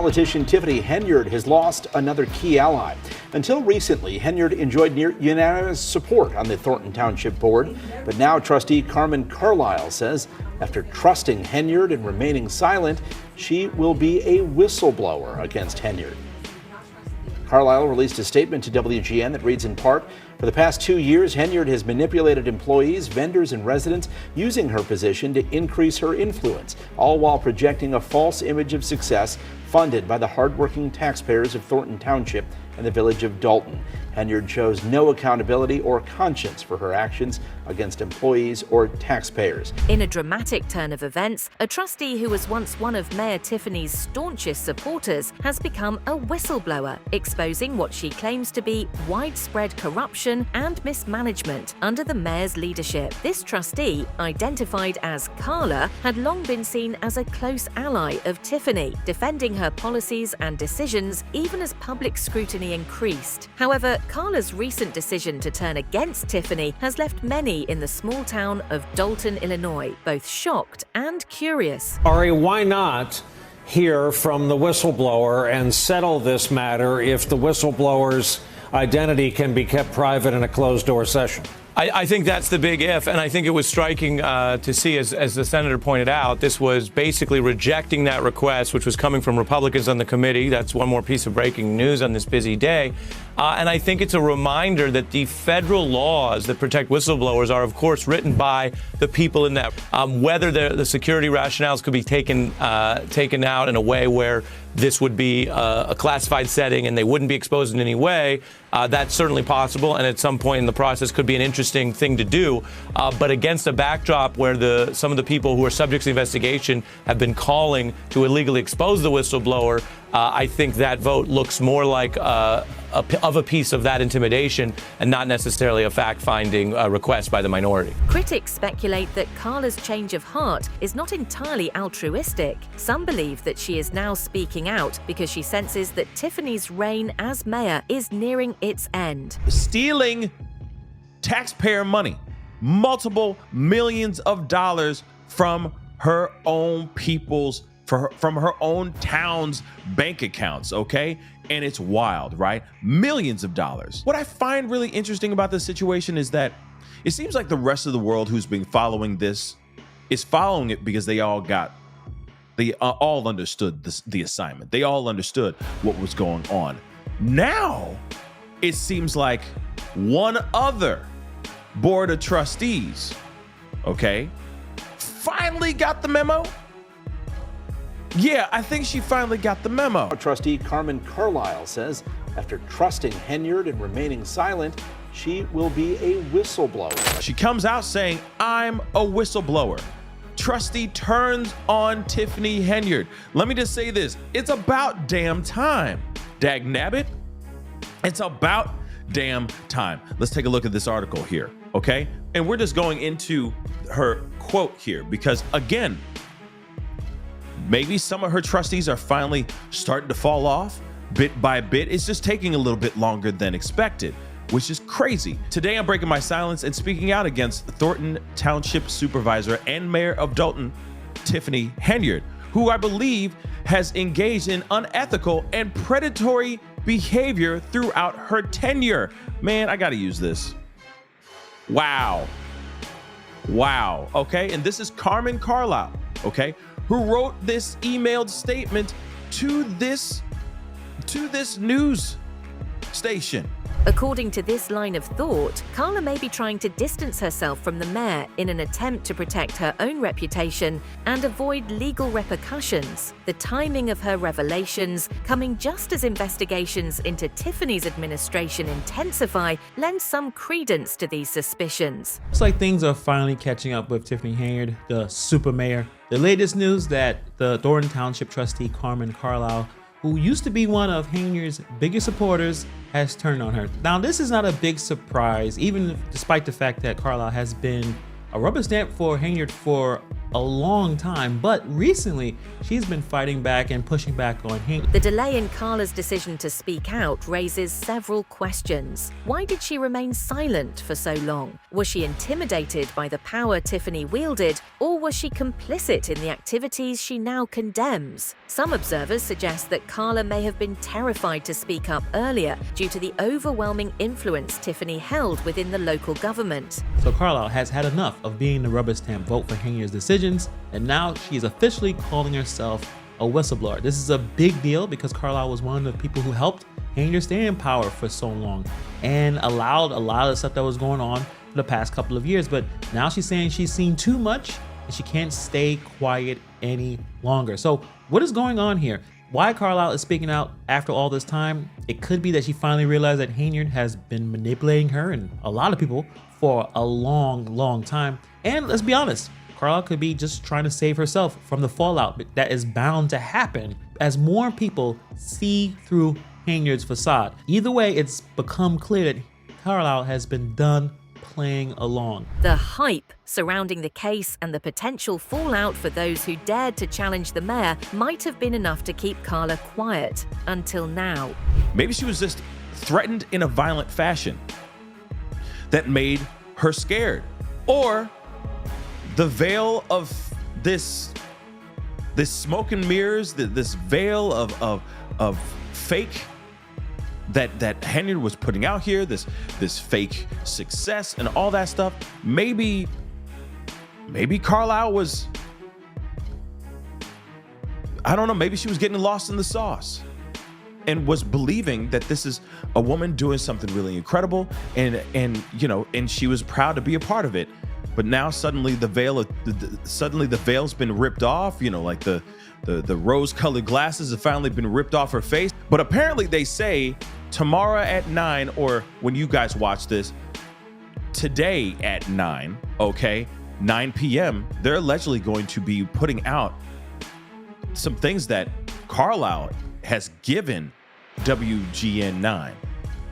Politician Tiffany Henyard has lost another key ally. Until recently, Henyard enjoyed near unanimous support on the Thornton Township Board, but now trustee Carla says after trusting Henyard and remaining silent, she will be a whistleblower against Henyard. Carlisle released a statement to WGN that reads in part, "For the past 2 years, Henyard has manipulated employees, vendors, and residents using her position to increase her influence, all while projecting a false image of success funded by the hardworking taxpayers of Thornton Township and the village of Dolton. Henyard shows no accountability or conscience for her actions against employees or taxpayers." In a dramatic turn of events, a trustee who was once one of Mayor Tiffany's staunchest supporters has become a whistleblower, exposing what she claims to be widespread corruption and mismanagement under the mayor's leadership. This trustee, identified as Carla, had long been seen as a close ally of Tiffany, defending her policies and decisions even as public scrutiny increased. However, Carla's recent decision to turn against Tiffany has left many in the small town of Dolton, Illinois, both shocked and curious. Ari, why not hear from the whistleblower and settle this matter if the whistleblower's identity can be kept private in a closed-door session? I think that's the big if, and I think it was striking to see, as the senator pointed out, this was basically rejecting that request, which was coming from Republicans on the committee. That's one more piece of breaking news on this busy day. And I think it's a reminder that the federal laws that protect whistleblowers are, of course, written by the people in that. Whether the security rationales could be taken out in a way where this would be a classified setting and they wouldn't be exposed in any way, that's certainly possible, and at some point in the process could be an interesting thing to do. But against a backdrop where some of the people who are subject to the investigation have been calling to illegally expose the whistleblower, I think that vote looks more like of a piece of that intimidation and not necessarily a fact-finding request by the minority. Critics speculate that Carla's change of heart is not entirely altruistic. Some believe that she is now speaking out because she senses that Tiffany's reign as mayor is nearing its end. Stealing taxpayer money, multiple millions of dollars from her own people's from her own town's bank accounts, okay? And it's wild, right? Millions of dollars. What I find really interesting about this situation is that it seems like the rest of the world who's been following this is following it because they all understood the assignment. They all understood what was going on. Now, it seems like one other board of trustees, okay, finally got the memo. Yeah, I think she finally got the memo. Trustee Carlisle says after trusting Henyard and remaining silent, she will be a whistleblower. She comes out saying, "I'm a whistleblower." Trustee turns on Tiffany Henyard. Let me just say this. It's about damn time. Dag nabbit. It's about damn time. Let's take a look at this article here, okay? And we're just going into her quote here because, again, maybe some of her trustees are finally starting to fall off bit by bit. It's just taking a little bit longer than expected, which is crazy. Today, I'm breaking my silence and speaking out against Thornton Township Supervisor and Mayor of Dolton, Tiffany Henyard, who I believe has engaged in unethical and predatory behavior throughout her tenure. Man, I gotta use this. Wow. Wow, okay? And this is Carla, okay, who wrote this emailed statement to this news station. According to this line of thought, Carla may be trying to distance herself from the mayor in an attempt to protect her own reputation and avoid legal repercussions. The timing of her revelations, coming just as investigations into Tiffany's administration intensify, lends some credence to these suspicions. Looks like things are finally catching up with Tiffany Henyard, the super mayor. The latest news that the Thornton Township trustee Carla, who used to be one of Henyard's biggest supporters, has turned on her. Now, this is not a big surprise, even despite the fact that Carla has been a rubber stamp for Henyard for a long time, but recently she's been fighting back and pushing back on Henyard. The delay in Carla's decision to speak out raises several questions. Why did she remain silent for so long? Was she intimidated by the power Tiffany wielded, or was she complicit in the activities she now condemns? Some observers suggest that Carla may have been terrified to speak up earlier due to the overwhelming influence Tiffany held within the local government. So Carla has had enough of being the rubber stamp vote for Henyard's decisions, and now she is officially calling herself a whistleblower. This is a big deal because Carla was one of the people who helped Henyard stay in power for so long and allowed a lot of the stuff that was going on for the past couple of years. But now she's saying she's seen too much and she can't stay quiet any longer. So what is going on here? Why Carla is speaking out after all this time? It could be that she finally realized that Henyard has been manipulating her and a lot of people for a long time. And let's be honest, Carla could be just trying to save herself from the fallout that is bound to happen as more people see through Henyard's facade. Either way, it's become clear that Carla has been done playing along. The hype surrounding the case and the potential fallout for those who dared to challenge the mayor might have been enough to keep Carla quiet until now. Maybe she was just threatened in a violent fashion that made her scared. Or the veil of this smoke and mirrors, this veil of fake that Henyard was putting out here, this fake success and all that stuff. Maybe Carlisle was, I don't know, maybe she was getting lost in the sauce and was believing that this is a woman doing something really incredible, and she was proud to be a part of it. But now suddenly the veil's been ripped off, like the rose-colored glasses have finally been ripped off her face. But apparently they say tomorrow at 9, or when you guys watch this, today at 9, 9 p.m., they're allegedly going to be putting out some things that Carlisle has given WGN9.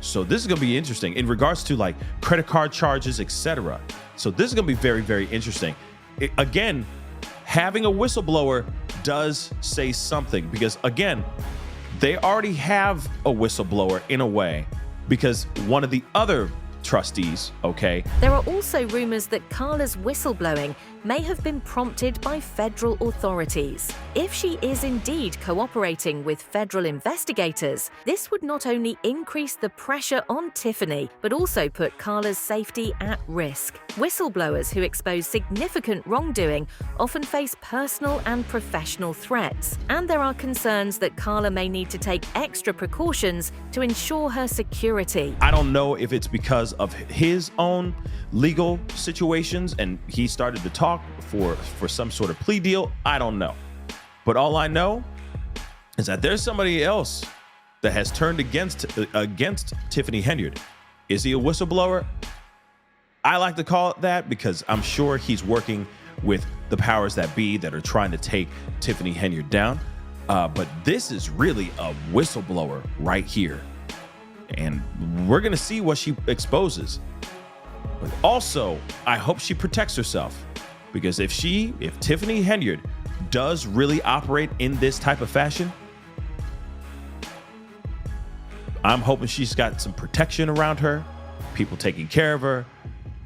So this is going to be interesting in regards to like credit card charges, etc. So this is going to be very, very interesting. Again, having a whistleblower does say something, because again, they already have a whistleblower in a way, because one of the other trustees, There are also rumors that Carla's whistleblowing may have been prompted by federal authorities. If she is indeed cooperating with federal investigators, this would not only increase the pressure on Tiffany, but also put Carla's safety at risk. Whistleblowers who expose significant wrongdoing often face personal and professional threats, and there are concerns that Carla may need to take extra precautions to ensure her security. I don't know if it's because of his own legal situations and he started to talk for some sort of plea deal. I don't know. But all I know is that there's somebody else that has turned against Tiffany Henyard. Is he a whistleblower? I like to call it that because I'm sure he's working with the powers that be that are trying to take Tiffany Henyard down. But this is really a whistleblower right here. And we're going to see what she exposes. But also, I hope she protects herself, because if Tiffany Henyard does really operate in this type of fashion, I'm hoping she's got some protection around her, people taking care of her.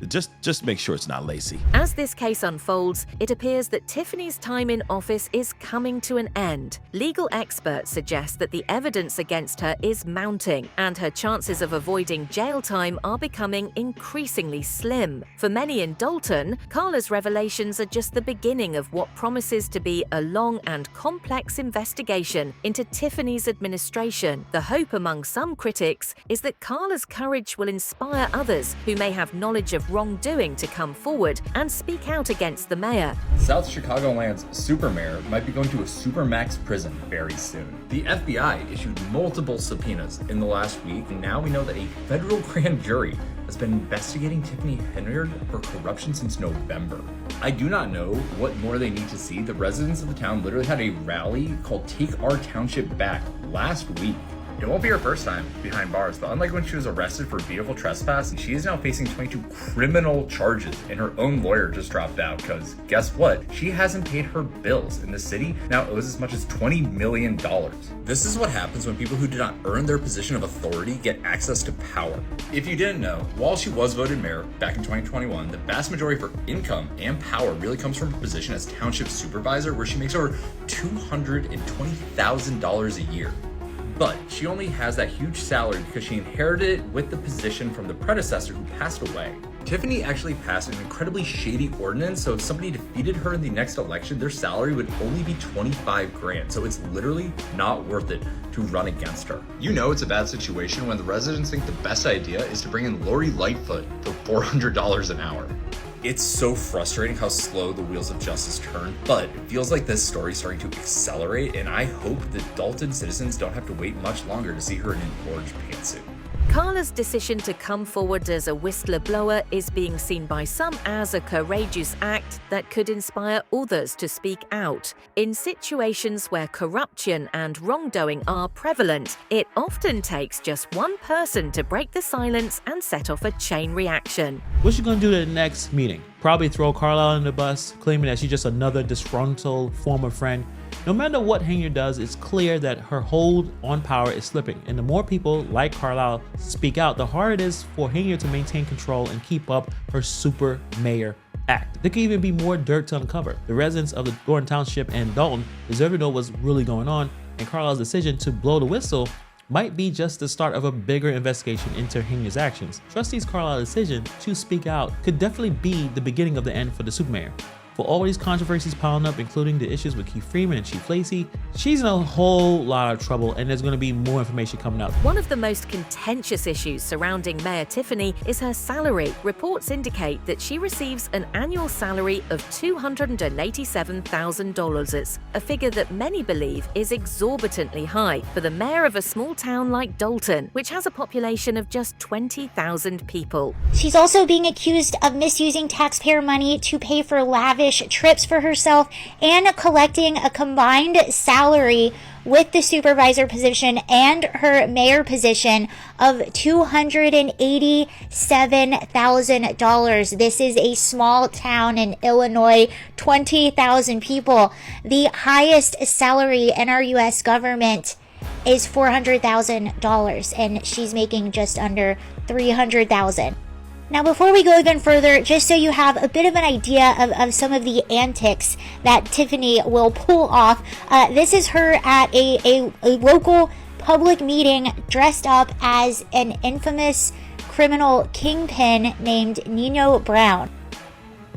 Just make sure it's not Lacey. As this case unfolds, it appears that Tiffany's time in office is coming to an end. Legal experts suggest that the evidence against her is mounting, and her chances of avoiding jail time are becoming increasingly slim. For many in Dolton, Carla's revelations are just the beginning of what promises to be a long and complex investigation into Tiffany's administration. The hope among some critics is that Carla's courage will inspire others who may have knowledge of wrongdoing to come forward and speak out against the mayor. South Chicagoland's super mayor might be going to a supermax prison very soon. The FBI issued multiple subpoenas in the last week, and now we know that a federal grand jury has been investigating Tiffany Henyard for corruption since November. I do not know what more they need to see. The residents of the town literally had a rally called Take Our Township Back last week. It won't be her first time behind bars, but unlike when she was arrested for vehicle trespass, she is now facing 22 criminal charges, and her own lawyer just dropped out because guess what? She hasn't paid her bills, and the city now owes as much as $20 million. This is what happens when people who did not earn their position of authority get access to power. If you didn't know, while she was voted mayor back in 2021, the vast majority of her income and power really comes from her position as township supervisor, where she makes over $220,000 a year. But she only has that huge salary because she inherited it with the position from the predecessor who passed away. Tiffany actually passed an incredibly shady ordinance, so if somebody defeated her in the next election, their salary would only be $25,000. So it's literally not worth it to run against her. You know it's a bad situation when the residents think the best idea is to bring in Lori Lightfoot for $400 an hour. It's so frustrating how slow the wheels of justice turn, but it feels like this story is starting to accelerate, and I hope that Dolton citizens don't have to wait much longer to see her in an orange pantsuit. Carla's decision to come forward as a whistleblower is being seen by some as a courageous act that could inspire others to speak out. In situations where corruption and wrongdoing are prevalent, it often takes just one person to break the silence and set off a chain reaction. What's she gonna do at the next meeting? Probably throw Carla under the bus, claiming that she's just another disgruntled former friend. No matter what Henyard does, it's clear that her hold on power is slipping, and the more people like Carlisle speak out, the harder it is for Henyard to maintain control and keep up her super mayor act. There could even be more dirt to uncover. The residents of the Thornton Township and Dolton deserve to know what's really going on, and Carlisle's decision to blow the whistle might be just the start of a bigger investigation into Henyard's actions. Trustees Carlisle's decision to speak out could definitely be the beginning of the end for the super mayor. For all these controversies piling up, including the issues with Keith Freeman and Chief Lacey, she's in a whole lot of trouble, and there's going to be more information coming out. One of the most contentious issues surrounding Mayor Tiffany is her salary. Reports indicate that she receives an annual salary of $287,000, a figure that many believe is exorbitantly high for the mayor of a small town like Dolton, which has a population of just 20,000 people. She's also being accused of misusing taxpayer money to pay for lavish trips for herself and collecting a combined salary with the supervisor position and her mayor position of $287,000. This is a small town in Illinois, 20,000 people. The highest salary in our U.S. government is $400,000, and she's making just under $300,000. Now, before we go even further, just so you have a bit of an idea of some of the antics that Tiffany will pull off, this is her at a local public meeting dressed up as an infamous criminal kingpin named Nino Brown.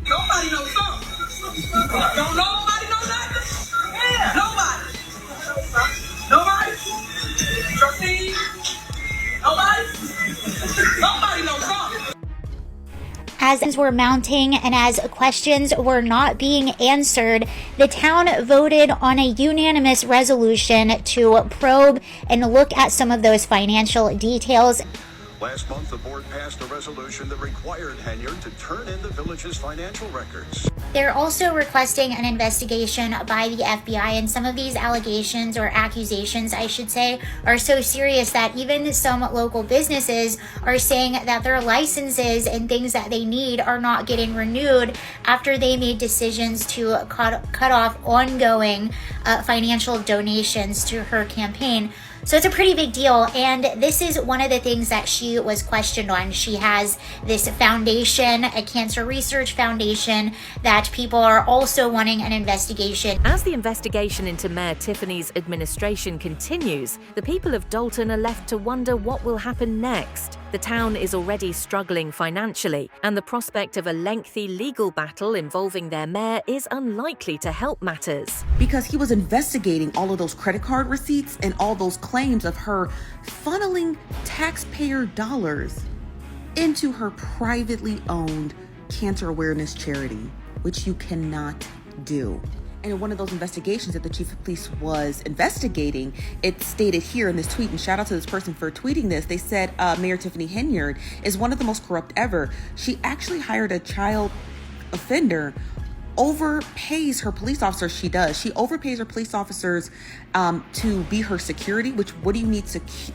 Nobody knows something. Don't nobody know nothing? Yeah. Nobody? Trustee? Nobody knows something. As things were mounting and as questions were not being answered, the town voted on a unanimous resolution to probe and look at some of those financial details. Last month, the board passed a resolution that required Henyard to turn in the village's financial records. They're also requesting an investigation by the FBI, and some of these allegations, or accusations I should say, are so serious that even some local businesses are saying that their licenses and things that they need are not getting renewed after they made decisions to cut off ongoing financial donations to her campaign. So it's a pretty big deal, and this is one of the things that she was questioned on. She has this foundation, a cancer research foundation, that people are also wanting an investigation. As the investigation into Mayor Tiffany's administration continues, the people of Dolton are left to wonder what will happen next. The town is already struggling financially, and the prospect of a lengthy legal battle involving their mayor is unlikely to help matters. Because he was investigating all of those credit card receipts and all those claims of her funneling taxpayer dollars into her privately owned cancer awareness charity, which you cannot do. And in one of those investigations that the chief of police was investigating, it stated here in this tweet, and shout out to this person for tweeting this, they said Mayor Tiffany Henyard is one of the most corrupt ever. She actually hired a child offender overpays her police officers. She does. She overpays her police officers to be her security, which what do you need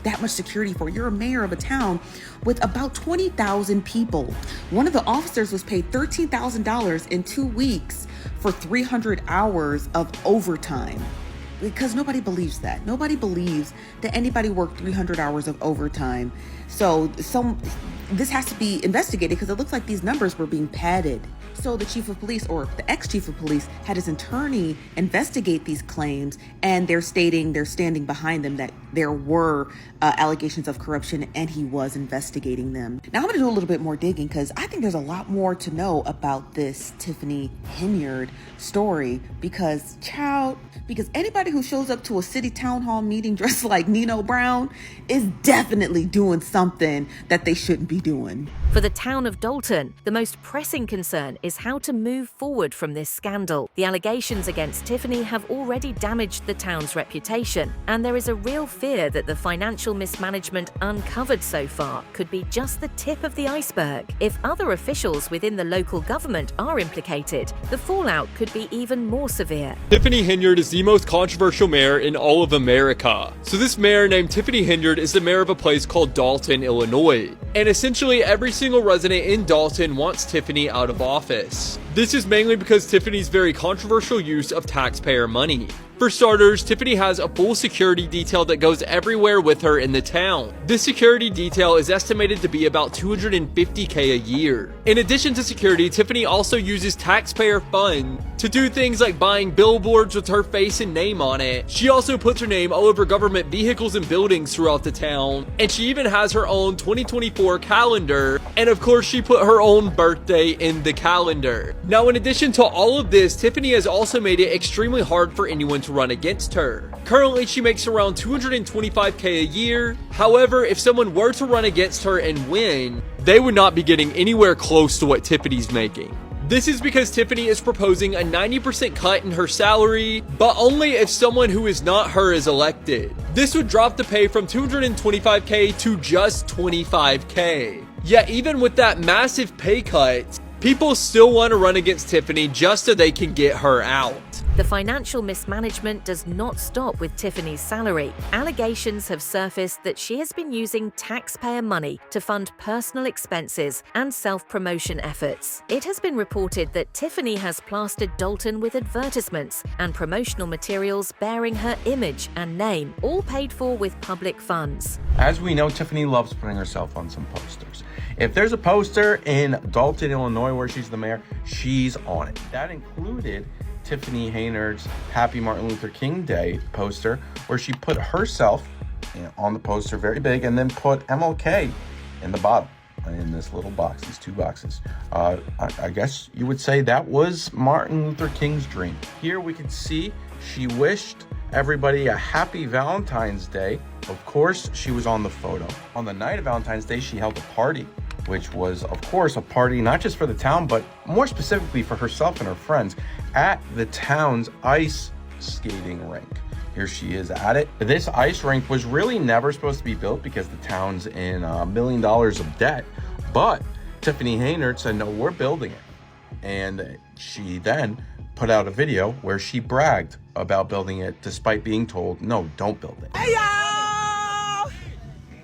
that much security for? You're a mayor of a town with about 20,000 people. One of the officers was paid $13,000 in 2 weeks for 300 hours of overtime. Because nobody believes that. Nobody believes that anybody worked 300 hours of overtime. So this has to be investigated because it looks like these numbers were being padded. So the chief of police, or the ex-chief of police, had his attorney investigate these claims, and they're standing behind them that there were allegations of corruption, and he was investigating them. Now I'm going to do a little bit more digging because I think there's a lot more to know about this Tiffany Henyard story because anybody who shows up to a city town hall meeting dressed like Nino Brown is definitely doing something that they shouldn't be doing. For the town of Dolton, the most pressing concern is how to move forward from this scandal. The allegations against Tiffany have already damaged the town's reputation, and there is a real fear that the financial mismanagement uncovered so far could be just the tip of the iceberg. If other officials within the local government are implicated, the fallout could be even more severe. Tiffany Henyard is the most controversial mayor in all of America. So this mayor named Tiffany Henyard is the mayor of a place called Dolton, Illinois. And essentially every single resident in Dolton wants Tiffany out of office. This is mainly because Tiffany's very controversial use of taxpayer money. For starters, Tiffany has a full security detail that goes everywhere with her in the town. This security detail is estimated to be about $250K a year. In addition to security, Tiffany also uses taxpayer funds to do things like buying billboards with her face and name on it. She also puts her name all over government vehicles and buildings throughout the town, and she even has her own 2024 calendar, and of course she put her own birthday in the calendar. Now, in addition to all of this, Tiffany has also made it extremely hard for anyone to run against her. Currently, she makes around $225K a year. However, if someone were to run against her and win, they would not be getting anywhere close to what Tiffany's making. This is because Tiffany is proposing a 90% cut in her salary, but only if someone who is not her is elected. This would drop the pay from $225K to just $25K. Yet even with that massive pay cut, people still want to run against Tiffany just so they can get her out. The financial mismanagement does not stop with Tiffany's salary. Allegations have surfaced that she has been using taxpayer money to fund personal expenses and self-promotion efforts. It has been reported that Tiffany has plastered Dolton with advertisements and promotional materials bearing her image and name, all paid for with public funds. As we know, Tiffany loves putting herself on some posters. If there's a poster in Dolton, Illinois, where she's the mayor, she's on it. That included Tiffany Henyard's Happy Martin Luther King Day poster, where she put herself on the poster very big and then put MLK in the bottom, in this little box, these two boxes. I guess you would say that was Martin Luther King's dream. Here we can see she wished everybody a happy Valentine's Day. Of course, she was on the photo. On the night of Valentine's Day, she held a party, which was, of course, a party not just for the town, but more specifically for herself and her friends at the town's ice skating rink. Here she is at it. This ice rink was really never supposed to be built because the town's in $1 million of debt, but Tiffany Henyard said, no, we're building it. And she then put out a video where she bragged about building it despite being told, no, don't build it. Hey, y'all!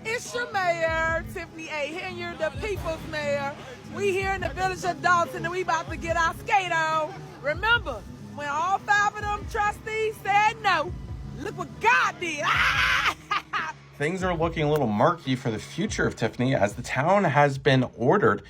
It's your mayor, Tiffany A. Henyard, the people's mayor. We here in the village of Dolton, and we about to get our skate on. Remember, when all 5 of them trustees said no, look what God did. Things are looking a little murky for the future of Tiffany as the town has been ordered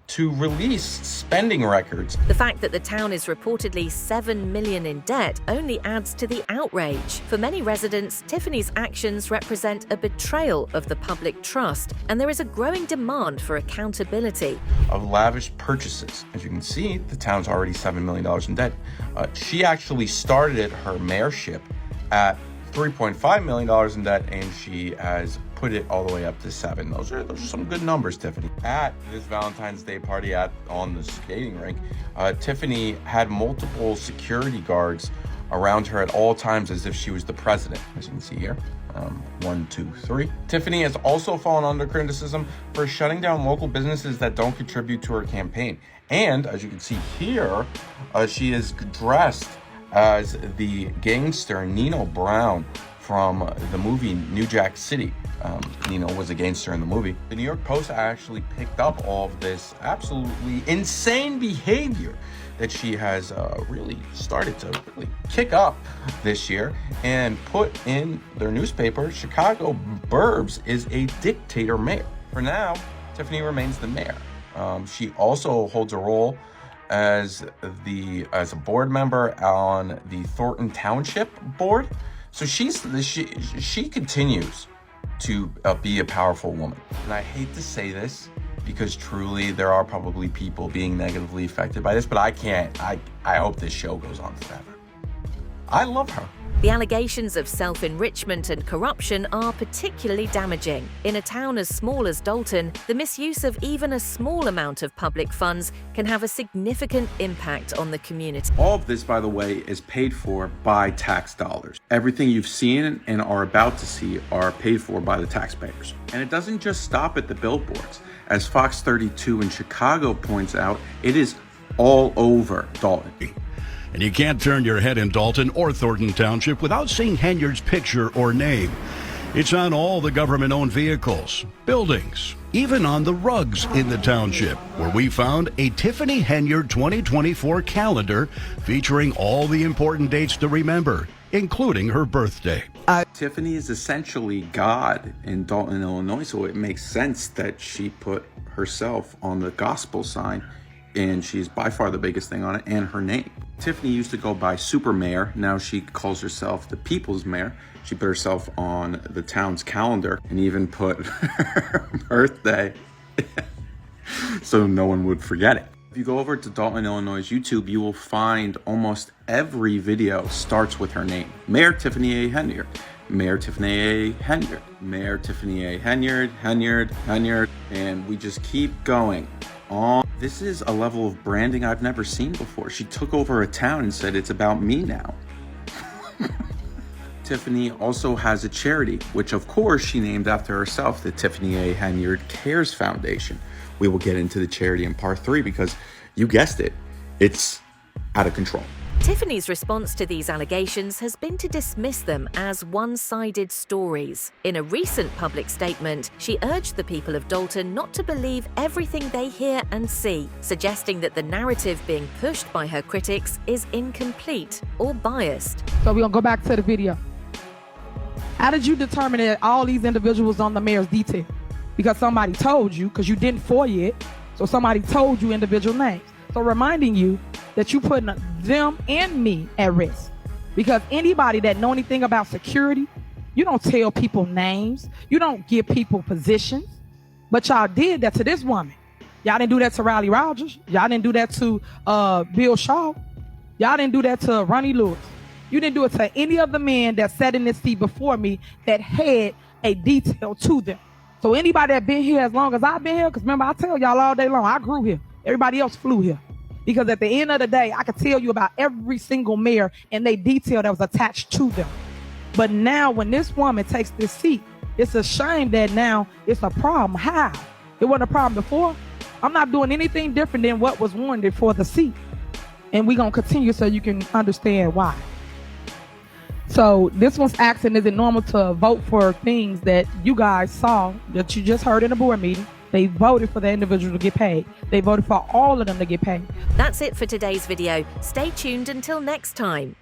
to release spending records. The fact that the town is reportedly $7 million in debt only adds to the outrage. For many residents, Tiffany's actions represent a betrayal of the public trust, and there is a growing demand for accountability. Of lavish purchases. As you can see, the town's already $7 million in debt. She actually started her mayorship at $3.5 million in debt, and she has put it all the way up to 7. Those are some good numbers, Tiffany. At this Valentine's Day party on the skating rink, Tiffany had multiple security guards around her at all times as if she was the president, as you can see here. 1, 2, 3. Tiffany has also fallen under criticism for shutting down local businesses that don't contribute to her campaign. And as you can see here, she is dressed as the gangster Nino Brown from the movie New Jack City. Nino was a gangster in the movie. The New York Post actually picked up all of this absolutely insane behavior that she has really started to really kick up this year and put in their newspaper, Chicago Burbs is a dictator mayor. For now, Tiffany remains the mayor. She also holds a role as a board member on the Thornton Township board. So she continues to be a powerful woman. And I hate to say this because truly there are probably people being negatively affected by this, but I hope this show goes on forever. I love her. The allegations of self-enrichment and corruption are particularly damaging. In a town as small as Dolton, the misuse of even a small amount of public funds can have a significant impact on the community. All of this, by the way, is paid for by tax dollars. Everything you've seen and are about to see are paid for by the taxpayers. And it doesn't just stop at the billboards. As Fox 32 in Chicago points out, it is all over Dolton. And you can't turn your head in Dolton or Thornton Township without seeing Henyard's picture or name. It's on all the government-owned vehicles, buildings, even on the rugs in the township, where we found a Tiffany Henyard 2024 calendar featuring all the important dates to remember, including her birthday. Tiffany is essentially God in Dolton, Illinois, so it makes sense that she put herself on the gospel sign, and she's by far the biggest thing on it, and her name. Tiffany used to go by Super Mayor. Now she calls herself the People's Mayor. She put herself on the town's calendar and even put her birthday so no one would forget it. If you go over to Dolton, Illinois' YouTube, you will find almost every video starts with her name. Mayor Tiffany A. Henyard. Mayor Tiffany A. Henyard. Mayor Tiffany A. Henyard. Henyard. And we just keep going on. This is a level of branding I've never seen before. She took over a town and said, it's about me now. Tiffany also has a charity, which of course she named after herself, the Tiffany A. Henyard Cares Foundation. We will get into the charity in part 3 because you guessed it, it's out of control. Tiffany's response to these allegations has been to dismiss them as one-sided stories. In a recent public statement, she urged the people of Dolton not to believe everything they hear and see, suggesting that the narrative being pushed by her critics is incomplete or biased. So we're gonna go back to the video. How did you determine that all these individuals on the mayor's detail? Because somebody told you, because you didn't FOIA it, so somebody told you individual names. So reminding you that you putting them and me at risk. Because anybody that know anything about security, you don't tell people names, you don't give people positions, but y'all did that to this woman. Y'all didn't do that to Riley Rogers. Y'all didn't do that to Bill Shaw. Y'all didn't do that to Ronnie Lewis. You didn't do it to any of the men that sat in this seat before me that had a detail to them. So anybody that been here as long as I've been here, because remember I tell y'all all day long, I grew here. Everybody else flew here. Because at the end of the day, I could tell you about every single mayor and they detail that was attached to them. But now when this woman takes this seat, it's a shame that now it's a problem. How? It wasn't a problem before. I'm not doing anything different than what was warranted for the seat. And we're going to continue so you can understand why. So this one's asking, is it normal to vote for things that you guys saw, that you just heard in a board meeting? They voted for the individual to get paid. They voted for all of them to get paid. That's it for today's video. Stay tuned until next time.